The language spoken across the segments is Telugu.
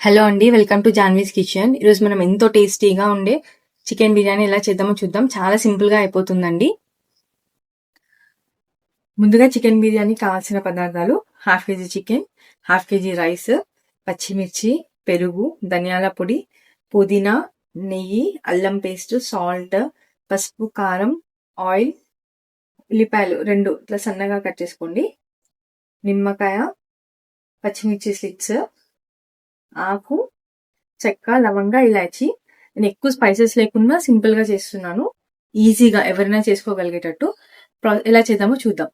హలో అండి, వెల్కమ్ టు జాన్వీస్ కిచెన్. ఈరోజు మనం ఎంతో టేస్టీగా ఉండే చికెన్ బిర్యానీ ఎలా చేద్దామో చూద్దాం. చాలా సింపుల్గా అయిపోతుందండి. ముందుగా చికెన్ బిర్యానీ కావాల్సిన పదార్థాలు: half KG chicken, half KG rice, పచ్చిమిర్చి, పెరుగు, ధనియాల పొడి, పుదీనా, నెయ్యి, అల్లం పేస్ట్, సాల్ట్, పసుపు, కారం, ఆయిల్, ఉల్లిపాయలు 2 ఇట్లా సన్నగా కట్ చేసుకోండి, నిమ్మకాయ, పచ్చిమిర్చి స్లిట్స్, ఆకు, చెక్క, లవంగ, ఇలాచి. నేను ఎక్కువ స్పైసెస్ లేకుండా సింపుల్ గా చేస్తున్నాను, ఈజీగా ఎవరైనా చేసుకోగలిగేటట్టు. ఎలా చేద్దామో చూద్దాం.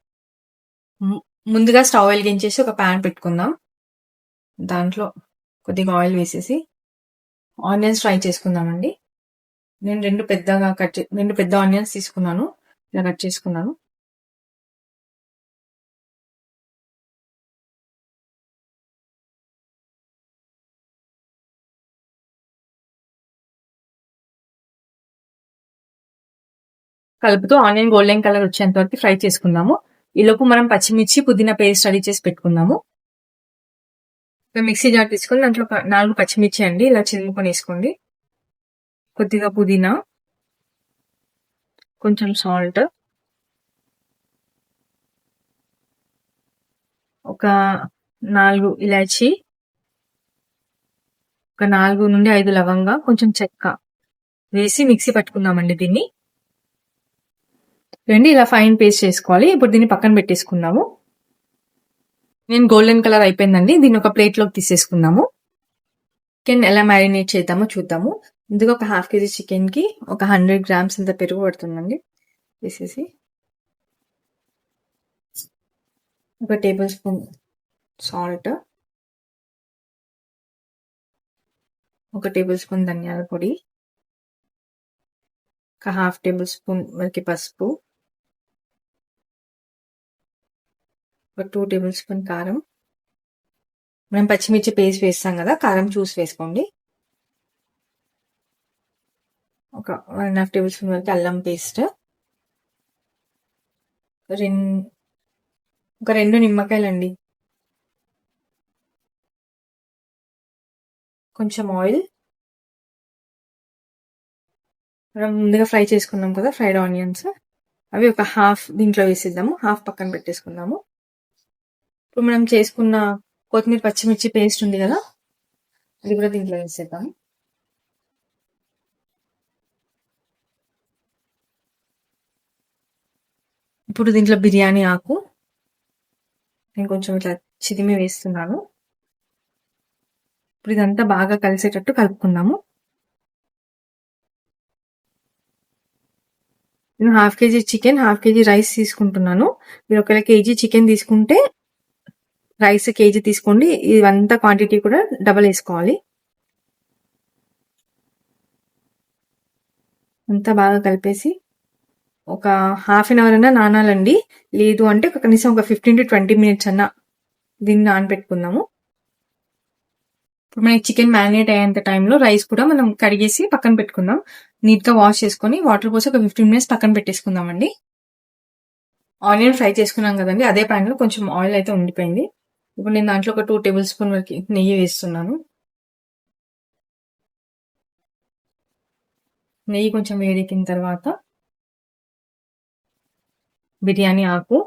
ముందుగా స్టవ్ వెలిగించేసి ఒక ప్యాన్ పెట్టుకుందాం. దాంట్లో కొద్దిగా ఆయిల్ వేసేసి ఆనియన్స్ ఫ్రై చేసుకుందామండి. నేను రెండు పెద్ద ఆనియన్స్ తీసుకున్నాను, ఇలా కట్ చేసుకున్నాను. కలుపుతూ ఆనియన్ గోల్డెన్ కలర్ వచ్చేంత వరకు ఫ్రై చేసుకుందాము. ఈలోపు మనం పచ్చిమిర్చి, పుదీనా పేస్ట్ రెడీ చేసి పెట్టుకుందాము. మిక్సీ జార్ తీసుకొని దాంట్లో 4 పచ్చిమిర్చి అండి ఇలా చిరుముకొని వేసుకోండి. కొద్దిగా పుదీనా, కొంచెం సాల్ట్, ఒక 4 ఇలాచి, ఒక 4 నుండి 5 లవంగా, కొంచెం చెక్క వేసి మిక్సీ పట్టుకుందామండి దీన్ని. ఇలా ఫైన్ పేస్ట్ చేసుకోవాలి. ఇప్పుడు దీన్ని పక్కన పెట్టేసుకుందాము. నేను గోల్డెన్ కలర్ అయిపోయిందండి, దీన్ని ఒక ప్లేట్లోకి తీసేసుకుందాము. చికెన్ ఎలా మ్యారినేట్ చేద్దామో చూద్దాము. ముందుగా ఒక హాఫ్ కేజీ చికెన్కి ఒక 100 గ్రామ్స్ అంత పెరుగు పడుతుందండి. వేసేసి ఒక టేబుల్ స్పూన్ సాల్ట్, ఒక టేబుల్ స్పూన్ ధనియాల పొడి, ఒక హాఫ్ టేబుల్ స్పూన్ వరకు పసుపు, ఒక 2 టేబుల్ స్పూన్ కారం. మనం పచ్చిమిర్చి పేస్ట్ వేస్తాం కదా, కారం చూసి వేసుకోండి. ఒక 1.5 టేబుల్ స్పూన్ వరకు అల్లం పేస్ట్, ఒక 2 నిమ్మకాయలండి, కొంచెం ఆయిల్. మనం ముందుగా ఫ్రై చేసుకున్నాం కదా ఫ్రైడ్ ఆనియన్స్, అవి ఒక హాఫ్ దీంట్లో వేసేద్దాము, హాఫ్ పక్కన పెట్టేసుకుందాము. ఇప్పుడు మనం చేసుకున్న కొత్తిమీర పచ్చిమిర్చి పేస్ట్ ఉంది కదా, అది కూడా దీంట్లో వేసేద్దాము. ఇప్పుడు దీంట్లో బిర్యానీ ఆకు నేను కొంచెం ఇట్లా చిదిమి వేస్తున్నాను. ఇప్పుడు ఇదంతా బాగా కలిసేటట్టు కలుపుకుందాము. నేను half KG chicken, half KG rice తీసుకుంటున్నాను. మీరు ఒకవేళ కేజీ చికెన్ తీసుకుంటే రైస్ కేజీ తీసుకోండి. ఇవంతా క్వాంటిటీ కూడా డబల్ వేసుకోవాలి. అంతా బాగా కలిపేసి ఒక హాఫ్ అన్ అవర్ అన్నా నానాలండి, లేదు అంటే కనీసం ఒక 15 to 20 minutes అన్నా దీన్ని నానబెట్టుకుందాము. ఇప్పుడు మనకి చికెన్ మ్యారినేట్ అయ్యేంత టైంలో రైస్ కూడా మనం కడిగేసి పక్కన పెట్టుకుందాం. నీట్గా వాష్ చేసుకొని వాటర్ పోసి ఒక 15 minutes పక్కన పెట్టేసుకుందామండి. ఆనియన్ ఫ్రై చేసుకున్నాం కదండి, అదే ప్యాన్లో కొంచెం ఆయిల్ అయితే ఉండిపోయింది. ఇప్పుడు నేను దాంట్లో ఒక 2 టేబుల్ స్పూన్ వరకు నెయ్యి వేస్తున్నాను. నెయ్యి కొంచెం వేడెక్కిన తర్వాత బిర్యానీ ఆకు,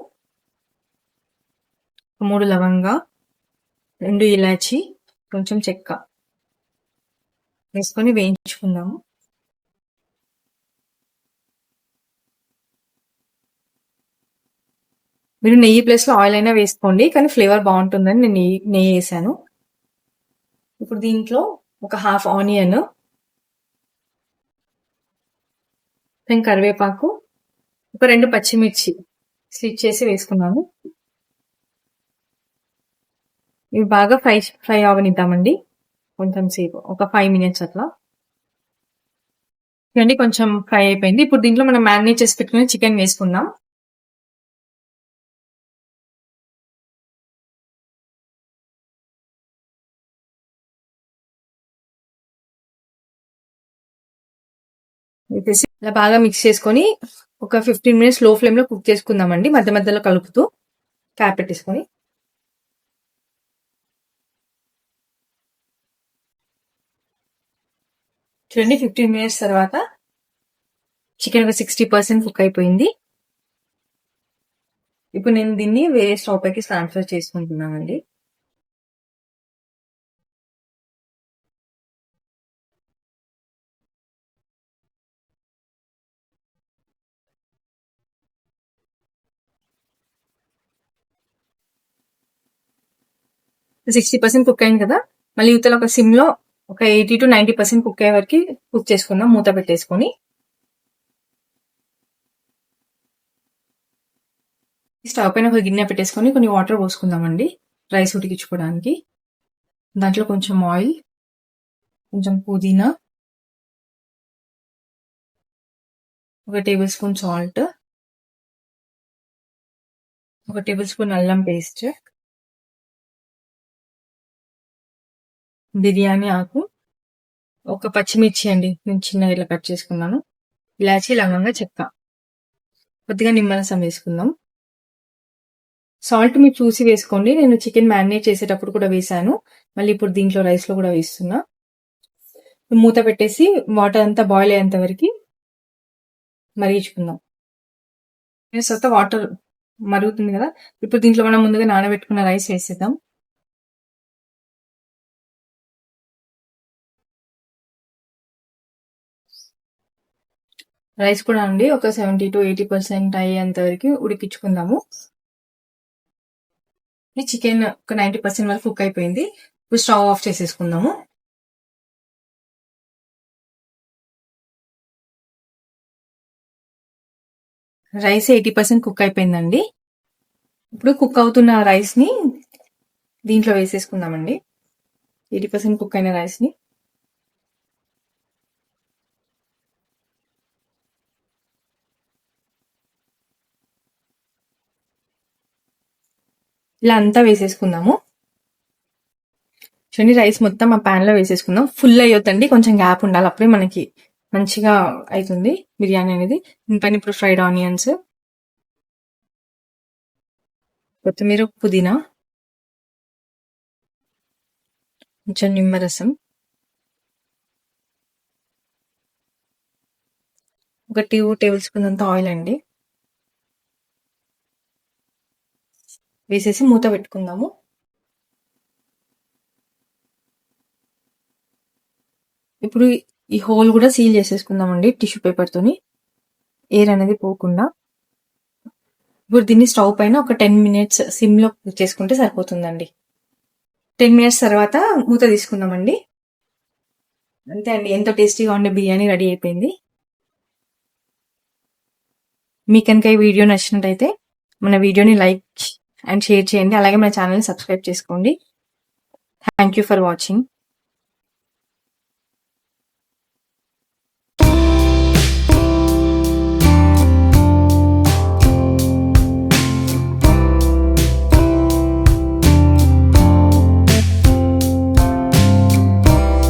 3 లవంగా, 2 ఇలాచి, కొంచెం చెక్క వేసుకొని వేయించుకుందాము. మీరు నెయ్యి ప్లేస్లో ఆయిల్ అయినా వేసుకోండి, కానీ ఫ్లేవర్ బాగుంటుందని నేను నెయ్యి వేసాను. ఇప్పుడు దీంట్లో ఒక హాఫ్ ఆనియన్, కరివేపాకు, ఒక 2 పచ్చిమిర్చి స్లిట్ చేసి వేసుకున్నాను. ఇవి బాగా ఫ్రై అవనిద్దామండి కొంచెం సేపు, ఒక 5 minutes అట్లా. ఇవన్నీ కొంచెం ఫ్రై అయిపోయింది. ఇప్పుడు దీంట్లో మనం మ్యారినేట్ చేసి పెట్టుకుని చికెన్ వేసుకుందాం. వేసేసి ఇలా బాగా మిక్స్ చేసుకొని ఒక 15 minutes లో ఫ్లేమ్ లో కుక్ చేసుకుందామండి, మధ్య మధ్యలో కలుపుతూ క్యాప్ పెట్టేసుకొని. చూడండి 15 minutes తర్వాత చికెన్ ఒక 60% కుక్ అయిపోయింది. ఇప్పుడు నేను దీన్ని వేరే స్టవ్ పైకి ట్రాన్స్ఫర్ చేసుకుంటున్నానండి. సిక్స్టీ పర్సెంట్ కుక్ అయింది కదా, మళ్ళీ ఇవతల ఒక సిమ్ లో ఒక 80 to 90% కుక్ అయ్యే వరకు కుక్ చేసుకుందాం మూత పెట్టేసుకొని. స్టవ్ పైన ఒక గిన్నె పెట్టేసుకొని కొన్ని వాటర్ పోసుకుందామండి రైస్ ఉడికించుకోవడానికి. దాంట్లో కొంచెం ఆయిల్, కొంచెం పుదీనా, ఒక టేబుల్ స్పూన్ సాల్ట్, ఒక టేబుల్ స్పూన్ అల్లం పేస్ట్, బిర్యానీ ఆకు, ఒక పచ్చిమిర్చి అండి నేను చిన్న ఇలా కట్ చేసుకున్నాను, ఇలాచి, లవంగ, చెక్క, కొద్దిగా నిమ్మరసం వేసుకుందాం. సాల్ట్ మీరు చూసి వేసుకోండి, నేను చికెన్ మ్యారినేట్ చేసేటప్పుడు కూడా వేసాను, మళ్ళీ ఇప్పుడు దీంట్లో రైస్ లో కూడా వేస్తున్నా. మూత పెట్టేసి వాటర్ అంతా బాయిల్ అయ్యేంత వరకు మరిగించుకుందాం. తర్వాత వాటర్ మరుగుతుంది కదా, ఇప్పుడు దీంట్లో మనం ముందుగా నానబెట్టుకున్న రైస్ వేసేద్దాం. రైస్ కూడా అండి ఒక 70 to 80% అయ్యేంత వరకు ఉడికించుకుందాము. చికెన్ ఒక 90% వరకు కుక్ అయిపోయింది. ఇప్పుడు స్టవ్ ఆఫ్ చేసేసుకుందాము. రైస్ 80% కుక్ అయిపోయిందండి. ఇప్పుడు కుక్ అవుతున్న రైస్ ని దీంట్లో వేసేసుకుందామండి. 80% కుక్ అయిన రైస్ ని ఇలా అంతా వేసేసుకుందాము. చూడండి రైస్ మొత్తం ఆ ప్యాన్ లో వేసేసుకుందాం. ఫుల్ అయ్యొద్దండి, కొంచెం గ్యాప్ ఉండాలి, అప్పుడే మనకి మంచిగా అవుతుంది బిర్యానీ అనేది. దీనిపైన ఇప్పుడు ఫ్రైడ్ ఆనియన్స్, కొత్తిమీర, పుదీనా, కొంచెం నిమ్మరసం, ఒక 2 టేబుల్ స్పూన్ అంత ఆయిల్ అండి వేసేసి మూత పెట్టుకుందాము. ఇప్పుడు ఈ హోల్ కూడా సీల్ చేసేసుకుందామండి టిష్యూ పేపర్ తోని, ఎయిర్ అనేది పోకుండా. ఇప్పుడు దీన్ని స్టవ్ పైన ఒక 10 minutes సిమ్ లో కుక్ చేసుకుంటే సరిపోతుందండి. 10 minutes తర్వాత మూత తీసుకుందామండి. అంతే అండి, ఎంతో టేస్టీగా ఉండే బిర్యానీ రెడీ అయిపోయింది. మీకు కనుక ఈ వీడియో నచ్చినట్టయితే మన వీడియోని లైక్ అండ్ షేర్ చేయండి, అలాగే మన ఛానల్ని సబ్స్క్రైబ్ చేసుకోండి. Thank you for watching.